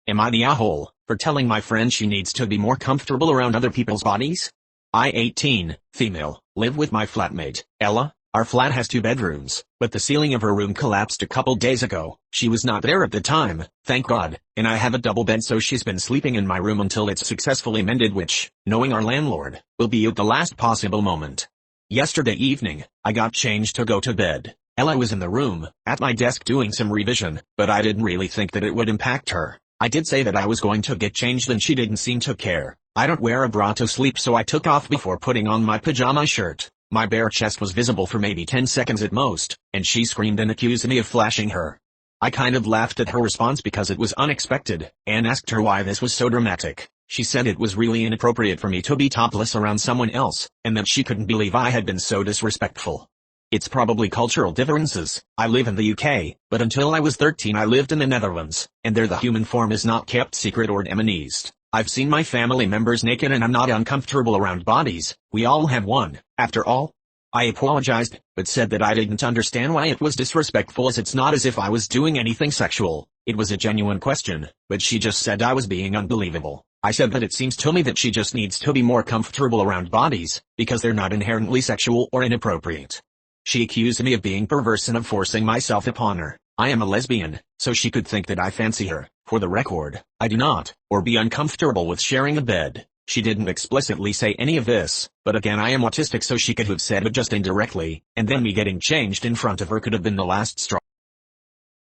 Am I the a-hole for telling my friend she needs to be more comfortable around other people's bodies? I 18, female, live with my flatmate, Ella. Our flat has 2 bedrooms, but the ceiling of her room collapsed a couple days ago. She was not there at the time, thank God, and I have a double bed, so she's been sleeping in my room until it's successfully mended, which, knowing our landlord, will be at the last possible moment. Yesterday evening, I got changed to go to bed. Ella was in the room, at my desk doing some revision, but I didn't really think that it would impact her. I did say that I was going to get changed and she didn't seem to care. I don't wear a bra to sleep, so I took off before putting on my pajama shirt. My bare chest was visible for maybe 10 seconds at most, and she screamed and accused me of flashing her. I kind of laughed at her response because it was unexpected, and asked her why this was so dramatic. She said it was really inappropriate for me to be topless around someone else, and that she couldn't believe I had been so disrespectful. It's probably cultural differences. I live in the UK, but until I was 13 I lived in the Netherlands, and there the human form is not kept secret or demonized. I've seen my family members naked and I'm not uncomfortable around bodies. We all have one, after all. I apologized, but said that I didn't understand why it was disrespectful, as it's not as if I was doing anything sexual. It was a genuine question, but she just said I was being unbelievable. I said that it seems to me that she just needs to be more comfortable around bodies, because they're not inherently sexual or inappropriate. She accused me of being perverse and of forcing myself upon her. I am a lesbian, so she could think that I fancy her. For the record, I do not, or be uncomfortable with sharing a bed. She didn't explicitly say any of this, but again I am autistic, so she could have said it just indirectly, and then me getting changed in front of her could have been the last straw.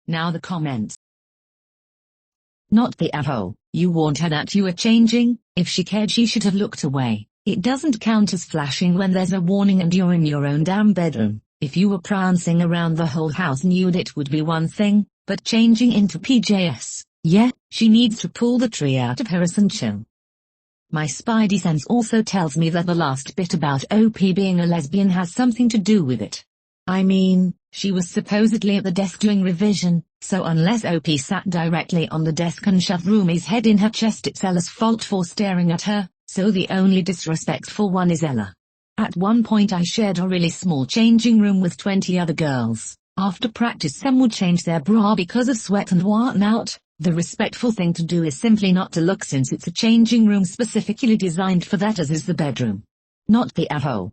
Now the comments. Not the a-hole. You warned her that you were changing. If she cared she should have looked away. It doesn't count as flashing when there's a warning and you're in your own damn bedroom. If you were prancing around the whole house nude it would be one thing, but changing into PJs, yeah, she needs to pull the tree out of her ass and chill. My spidey sense also tells me that the last bit about OP being a lesbian has something to do with it. I mean, she was supposedly at the desk doing revision, so unless OP sat directly on the desk and shoved Rumi's head in her chest, it's Ella's fault for staring at her, so the only disrespectful one is Ella. At one point I shared a really small changing room with 20 other girls. After practice some would change their bra because of sweat and whatnot. The respectful thing to do is simply not to look, since it's a changing room specifically designed for that, as is the bedroom. Not the a-hole.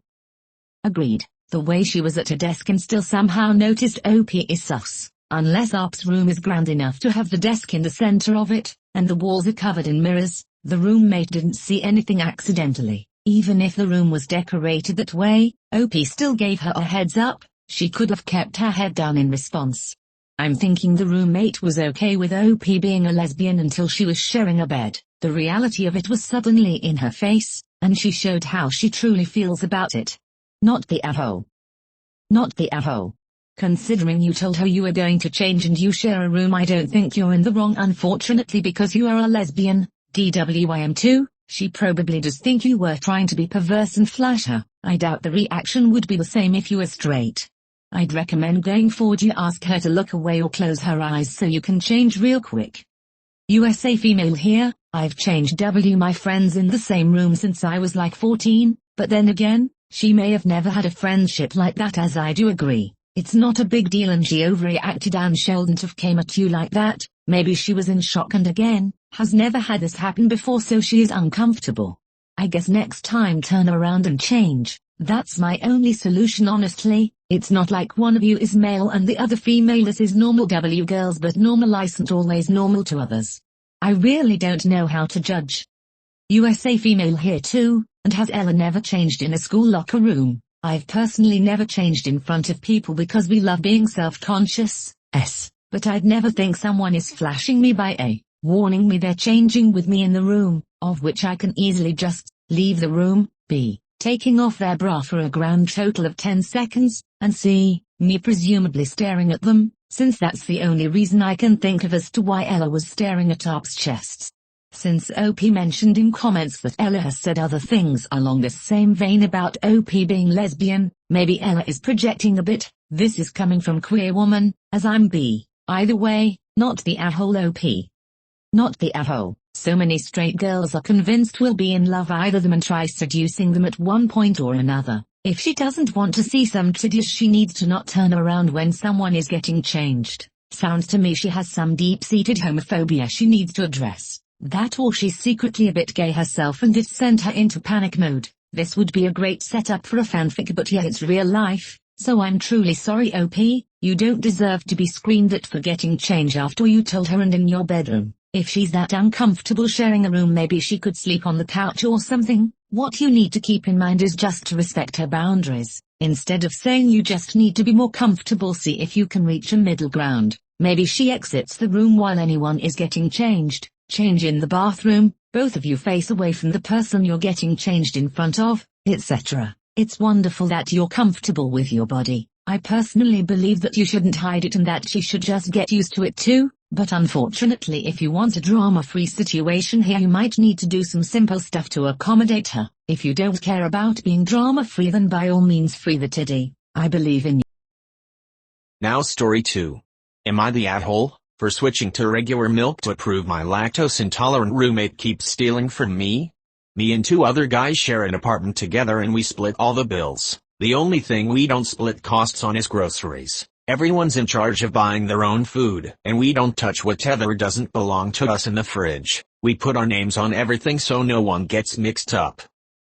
Agreed. The way she was at her desk and still somehow noticed OP is sus. Unless OP's room is grand enough to have the desk in the center of it, and the walls are covered in mirrors, the roommate didn't see anything accidentally. Even if the room was decorated that way, OP still gave her a heads up. She could have kept her head down in response. I'm thinking the roommate was okay with OP being a lesbian until she was sharing a bed. The reality of it was suddenly in her face, and she showed how she truly feels about it. Not the a-hole. Not the a-hole. Considering you told her you were going to change and you share a room, I don't think you're in the wrong, unfortunately, because you are a lesbian. DWIM2, she probably does think you were trying to be perverse and flash her. I doubt the reaction would be the same if you were straight. I'd recommend going forward you ask her to look away or close her eyes so you can change real quick. USA female here. I've changed my friends in the same room since I was like 14, but then again, she may have never had a friendship like that, as I do agree. It's not a big deal and she overreacted and shouldn't have came at you like that. Maybe she was in shock and again, has never had this happen before, so she is uncomfortable. I guess next time turn around and change. That's my only solution, honestly. It's not like one of you is male and the other female. This is normal girls, but normal isn't always normal to others. I really don't know how to judge. USA female here too, and has Ella never changed in a school locker room? I've personally never changed in front of people because we love being self-conscious, but I'd never think someone is flashing me by A, warning me they're changing with me in the room, of which I can easily just leave the room, B, taking off their bra for a grand total of 10 seconds, and C, me presumably staring at them, since that's the only reason I can think of as to why Ella was staring at OP's chests. Since OP mentioned in comments that Ella has said other things along this same vein about OP being lesbian, maybe Ella is projecting a bit. This is coming from queer woman, as I'm B. Either way, not the a-hole OP. Not the a-hole. So many straight girls are convinced we'll be in love either them and try seducing them at one point or another. If she doesn't want to see some titties, she needs to not turn around when someone is getting changed. Sounds to me she has some deep-seated homophobia she needs to address. That or she's secretly a bit gay herself and this sent her into panic mode. This would be a great setup for a fanfic, but yeah, it's real life, so I'm truly sorry OP, you don't deserve to be screamed at for getting change after you told her and in your bedroom. If she's that uncomfortable sharing a room, maybe she could sleep on the couch or something. What you need to keep in mind is just to respect her boundaries. Instead of saying you just need to be more comfortable, see if you can reach a middle ground. Maybe she exits the room while anyone is getting changed. Change in the bathroom, both of you face away from the person you're getting changed in front of, etc. It's wonderful that you're comfortable with your body. I personally believe that you shouldn't hide it and that she should just get used to it too, but unfortunately if you want a drama-free situation here you might need to do some simple stuff to accommodate her. If you don't care about being drama-free then by all means free the titty. I believe in you. Now story 2. Am I the asshole for switching to regular milk to prove my lactose-intolerant roommate keeps stealing from me? Me and 2 other guys share an apartment together and we split all the bills. The only thing we don't split costs on is groceries. Everyone's in charge of buying their own food, and we don't touch whatever doesn't belong to us in the fridge. We put our names on everything so no one gets mixed up.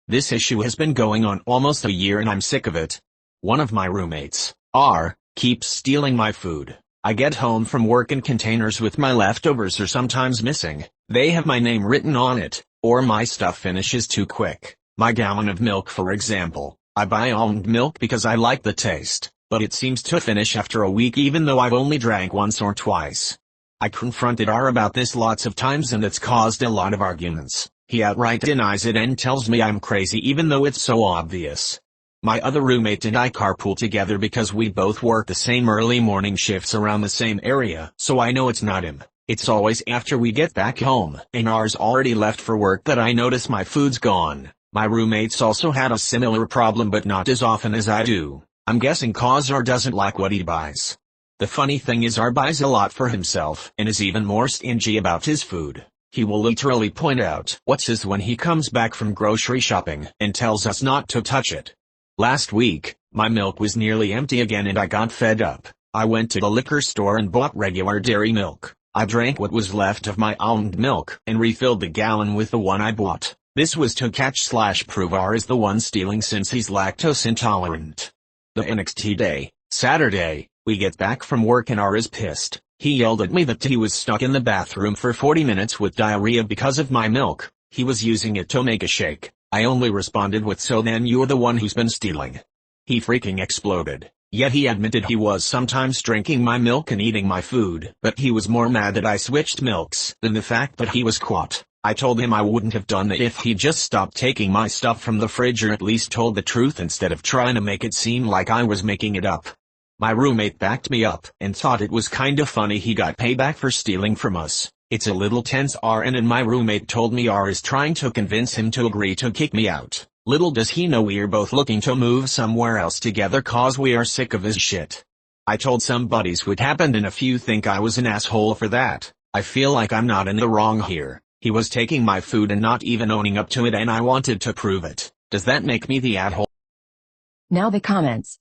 This issue has been going on almost a year and I'm sick of it. One of my roommates, R, keeps stealing my food. I get home from work and containers with my leftovers are sometimes missing. They have my name written on it, or my stuff finishes too quick. My gallon of milk, for example. I buy almond milk because I like the taste, but it seems to finish after a week even though I've only drank once or twice. I confronted R about this lots of times and it's caused a lot of arguments. He outright denies it and tells me I'm crazy even though it's so obvious. My other roommate and I carpool together because we both work the same early morning shifts around the same area, so I know it's not him. It's always after we get back home and R's already left for work that I notice my food's gone. My roommates also had a similar problem but not as often as I do. I'm guessing cause R doesn't like what he buys. The funny thing is R buys a lot for himself and is even more stingy about his food. He will literally point out what's his when he comes back from grocery shopping and tells us not to touch it. Last week, my milk was nearly empty again and I got fed up. I went to the liquor store and bought regular dairy milk. I drank what was left of my almond milk and refilled the gallon with the one I bought. This was to catch/prove R is the one stealing since he's lactose intolerant. The next day, Saturday, we get back from work and R is pissed. He yelled at me that he was stuck in the bathroom for 40 minutes with diarrhea because of my milk. He was using it to make a shake. I only responded with "So then you're the one who's been stealing." He freaking exploded. Yet he admitted he was sometimes drinking my milk and eating my food, but he was more mad that I switched milks than the fact that he was caught. I told him I wouldn't have done that if he just stopped taking my stuff from the fridge or at least told the truth instead of trying to make it seem like I was making it up. My roommate backed me up and thought it was kinda funny he got payback for stealing from us. It's a little tense RN and my roommate told me R is trying to convince him to agree to kick me out. Little does he know we're both looking to move somewhere else together cause we are sick of his shit. I told some buddies what happened and if you think I was an asshole for that, I feel like I'm not in the wrong here. He was taking my food and not even owning up to it and I wanted to prove it. Does that make me the asshole? Now the comments.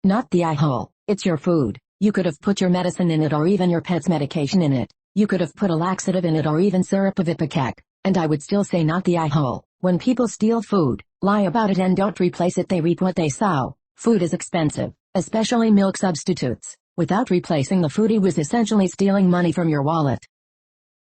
Not the asshole, it's your food. You could have put your medicine in it or even your pet's medication in it. You could have put a laxative in it or even syrup of ipecac. And I would still say not the asshole. When people steal food, lie about it and don't replace it, they reap what they sow. Food is expensive, especially milk substitutes. Without replacing the food, he was essentially stealing money from your wallet.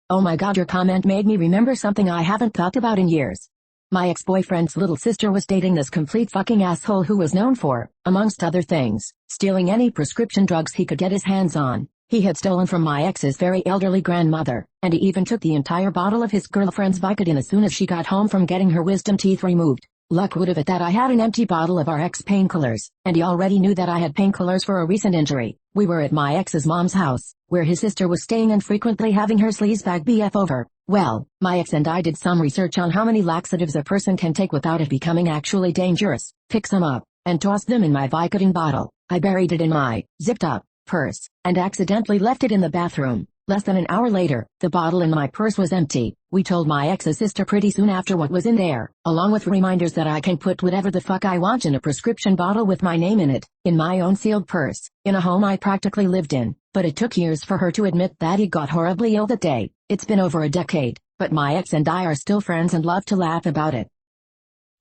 Oh my god, your comment made me remember something I haven't thought about in years. My ex-boyfriend's little sister was dating this complete fucking asshole who was known for, amongst other things, stealing any prescription drugs he could get his hands on. He had stolen from my ex's very elderly grandmother, and he even took the entire bottle of his girlfriend's Vicodin as soon as she got home from getting her wisdom teeth removed. Luck would have it that I had an empty bottle of our ex painkillers, and he already knew that I had painkillers for a recent injury. We were at my ex's mom's house, where his sister was staying and frequently having her sleazebag BF over. Well, my ex and I did some research on how many laxatives a person can take without it becoming actually dangerous, picked some up, and tossed them in my Vicodin bottle. I buried it in my zipped-up purse, and accidentally left it in the bathroom. Less than an hour later, the bottle in my purse was empty. We told my ex's sister pretty soon after what was in there, along with reminders that I can put whatever the fuck I want in a prescription bottle with my name in it, in my own sealed purse, in a home I practically lived in. But it took years for her to admit that he got horribly ill that day. It's been over a decade, but my ex and I are still friends and love to laugh about it.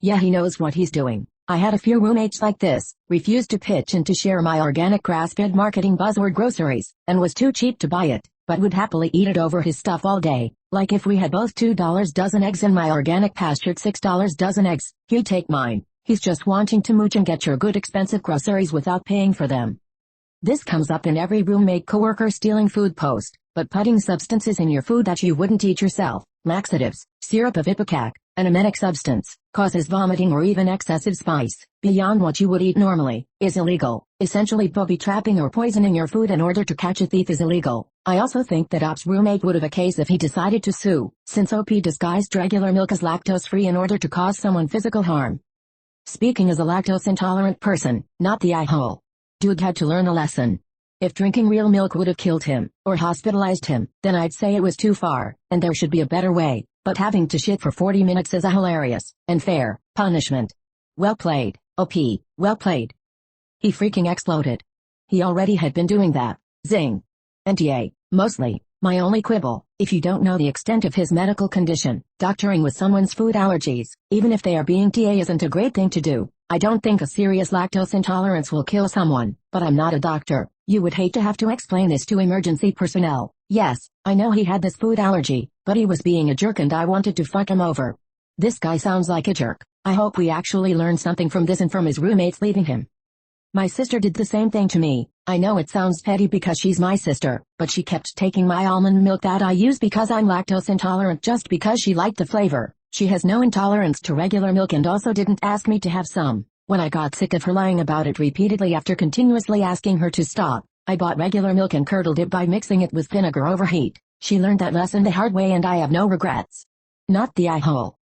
Yeah, he knows what he's doing. I had a few roommates like this, refused to pitch in to share my organic grass-fed marketing buzzword groceries, and was too cheap to buy it, but would happily eat it over his stuff all day. Like if we had both $2 dozen eggs and my organic pastured $6 dozen eggs, he'd take mine. He's just wanting to mooch and get your good expensive groceries without paying for them. This comes up in every roommate coworker stealing food post, but putting substances in your food that you wouldn't eat yourself, laxatives, syrup of ipecac, an emetic substance, causes vomiting or even excessive spice, beyond what you would eat normally, is illegal. Essentially booby-trapping or poisoning your food in order to catch a thief is illegal. I also think that Op's roommate would have a case if he decided to sue, since OP disguised regular milk as lactose-free in order to cause someone physical harm. Speaking as a lactose-intolerant person, not the eye-hole. Dude had to learn a lesson. If drinking real milk would have killed him, or hospitalized him, then I'd say it was too far, and there should be a better way, but having to shit for 40 minutes is a hilarious, and fair, punishment. Well played, OP, well played. He freaking exploded. He already had been doing that. Zing. NTA, mostly. My only quibble, if you don't know the extent of his medical condition, doctoring with someone's food allergies, even if they are being TA, isn't a great thing to do. I don't think a serious lactose intolerance will kill someone, but I'm not a doctor. You would hate to have to explain this to emergency personnel. Yes, I know he had this food allergy, but he was being a jerk and I wanted to fuck him over. This guy sounds like a jerk. I hope we actually learn something from this and from his roommates leaving him. My sister did the same thing to me. I know it sounds petty because she's my sister, but she kept taking my almond milk that I use because I'm lactose intolerant just because she liked the flavor. She has no intolerance to regular milk and also didn't ask me to have some. When I got sick of her lying about it repeatedly after continuously asking her to stop, I bought regular milk and curdled it by mixing it with vinegar over heat. She learned that lesson the hard way and I have no regrets. Not the eye-hole.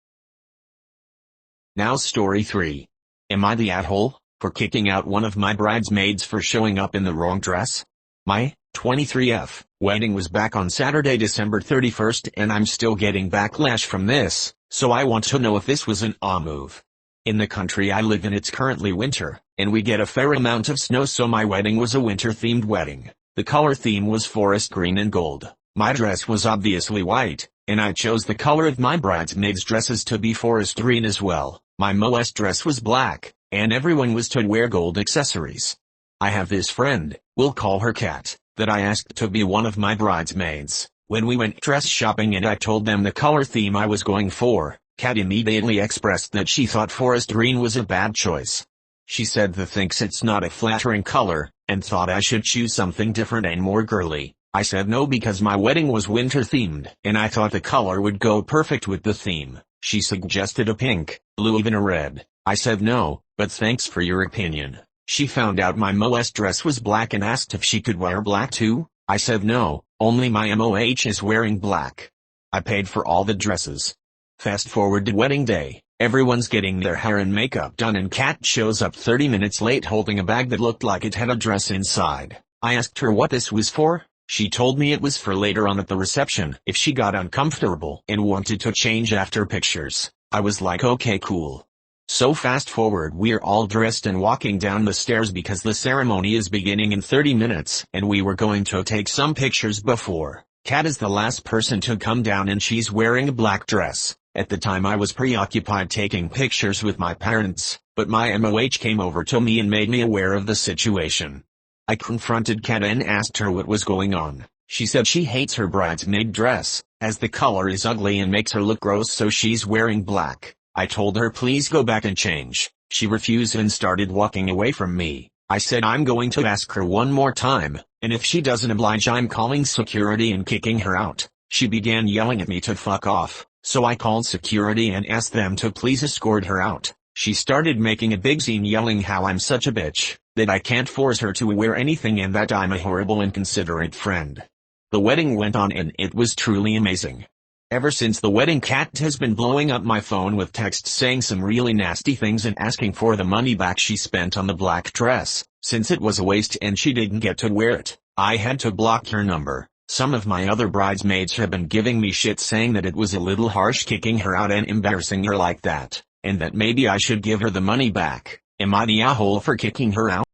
Now story 3. Am I the asshole for kicking out one of my bridesmaids for showing up in the wrong dress? My 23F wedding was back on Saturday, December 31st, and I'm still getting backlash from this, so I want to know if this was an move. In the country I live in, it's currently winter, and we get a fair amount of snow, so my wedding was a winter-themed wedding. The color theme was forest green and gold. My dress was obviously white, and I chose the color of my bridesmaids' dresses to be forest green as well. My MOS dress was black, and everyone was to wear gold accessories. I have this friend, we'll call her Kat, that I asked to be one of my bridesmaids. When we went dress shopping and I told them the color theme I was going for, Kat immediately expressed that she thought forest green was a bad choice. She said that thinks it's not a flattering color, and thought I should choose something different and more girly. I said no because my wedding was winter themed, and I thought the color would go perfect with the theme. She suggested a pink, blue, even a red. I said no, but thanks for your opinion. She found out my MOS dress was black and asked if she could wear black too. I said no, only my MOH is wearing black. I paid for all the dresses. Fast forward to wedding day, everyone's getting their hair and makeup done and Kat shows up 30 minutes late holding a bag that looked like it had a dress inside. I asked her what this was for. She told me it was for later on at the reception if she got uncomfortable and wanted to change after pictures. I was like, okay, cool. So fast forward, we're all dressed and walking down the stairs because the ceremony is beginning in 30 minutes and we were going to take some pictures before. Kat is the last person to come down and she's wearing a black dress. At the time I was preoccupied taking pictures with my parents, but my MOH came over to me and made me aware of the situation. I confronted Kat and asked her what was going on. She said she hates her bridesmaid dress, as the color is ugly and makes her look gross, so she's wearing black. I told her please go back and change. She refused and started walking away from me. I said I'm going to ask her one more time, and if she doesn't oblige I'm calling security and kicking her out. She began yelling at me to fuck off, so I called security and asked them to please escort her out. She started making a big scene yelling how I'm such a bitch, that I can't force her to wear anything and that I'm a horrible and inconsiderate friend. The wedding went on and it was truly amazing. Ever since the wedding, Kat has been blowing up my phone with texts saying some really nasty things and asking for the money back she spent on the black dress, since it was a waste and she didn't get to wear it. I had to block her number. Some of my other bridesmaids have been giving me shit saying that it was a little harsh kicking her out and embarrassing her like that, and that maybe I should give her the money back. Am I the a-hole for kicking her out?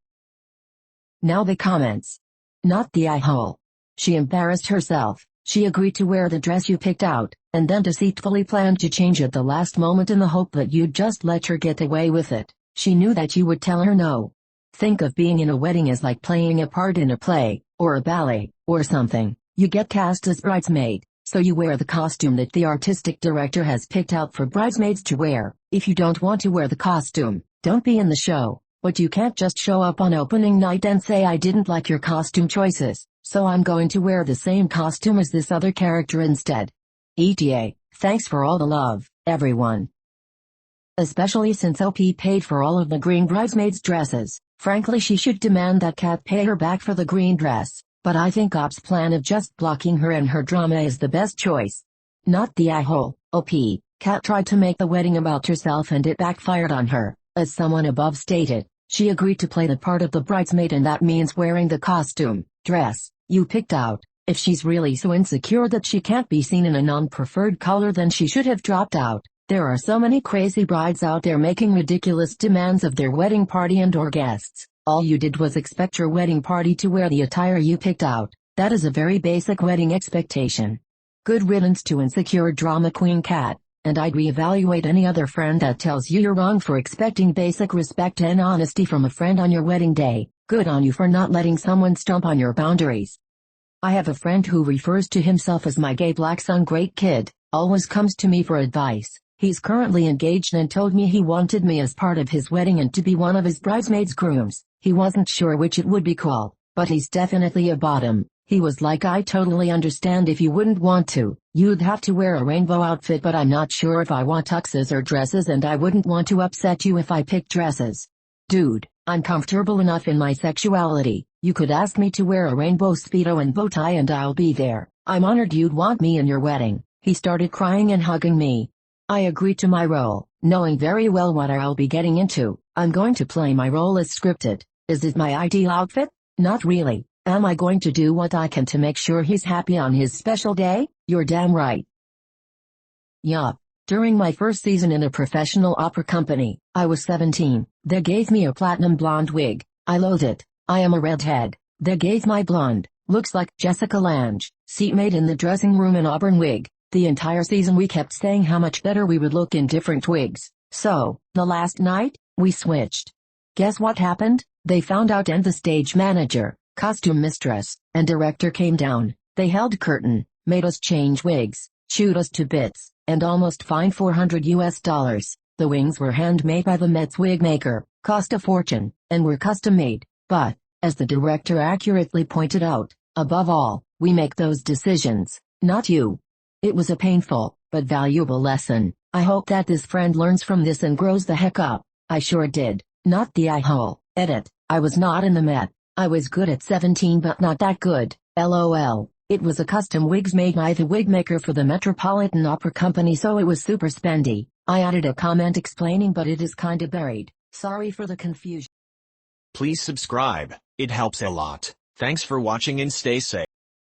Now the comments. Not the eye hole. She embarrassed herself. She agreed to wear the dress you picked out, and then deceitfully planned to change at the last moment in the hope that you'd just let her get away with it. She knew that you would tell her no. Think of being in a wedding as like playing a part in a play, or a ballet, or something. You get cast as bridesmaid, so you wear the costume that the artistic director has picked out for bridesmaids to wear. If you don't want to wear the costume, don't be in the show. But you can't just show up on opening night and say I didn't like your costume choices, so I'm going to wear the same costume as this other character instead. ETA, thanks for all the love, everyone. Especially since OP paid for all of the green bridesmaids' dresses. Frankly, she should demand that Kat pay her back for the green dress, but I think OP's plan of just blocking her and her drama is the best choice. Not the eye hole. OP, Kat tried to make the wedding about herself and it backfired on her. As someone above stated, she agreed to play the part of the bridesmaid, and that means wearing the costume, dress, you picked out. If she's really so insecure that she can't be seen in a non-preferred color, then she should have dropped out. There are so many crazy brides out there making ridiculous demands of their wedding party and or guests. All you did was expect your wedding party to wear the attire you picked out. That is a very basic wedding expectation. Good riddance to insecure drama queen Kat. And I'd reevaluate any other friend that tells you you're wrong for expecting basic respect and honesty from a friend on your wedding day. Good on you for not letting someone stomp on your boundaries. I have a friend who refers to himself as my gay black son great kid, always comes to me for advice. He's currently engaged and told me he wanted me as part of his wedding and to be one of his bridesmaids' grooms. He wasn't sure which it would be called, but he's definitely a bottom. He was like, I totally understand if you wouldn't want to. You'd have to wear a rainbow outfit, but I'm not sure if I want tuxes or dresses, and I wouldn't want to upset you if I picked dresses. Dude, I'm comfortable enough in my sexuality. You could ask me to wear a rainbow Speedo and bow tie and I'll be there. I'm honored you'd want me in your wedding. He started crying and hugging me. I agreed to my role, knowing very well what I'll be getting into. I'm going to play my role as scripted. Is it my ideal outfit? Not really. Am I going to do what I can to make sure he's happy on his special day? You're damn right. Yup. During my first season in a professional opera company, I was 17. They gave me a platinum blonde wig. I loathe it. I am a redhead. They gave my blonde, looks like Jessica Lange, seatmate in the dressing room an auburn wig. The entire season we kept saying how much better we would look in different wigs. So, the last night, we switched. Guess what happened? They found out and the stage manager, costume mistress, and director came down. They held curtain, made us change wigs, chewed us to bits, and almost fined $400. The wings were handmade by the Met's wig maker, cost a fortune, and were custom made. But, as the director accurately pointed out, above all, we make those decisions, not you. It was a painful, but valuable lesson. I hope that this friend learns from this and grows the heck up. I sure did. Not the eye hole. Edit. I was not in the Met. I was good at 17 but not that good. LOL. It was a custom wigs made by the wig maker for the Metropolitan Opera Company, so it was super spendy. I added a comment explaining, but it is kinda buried. Sorry for the confusion. Please subscribe. It helps a lot. Thanks for watching and stay safe.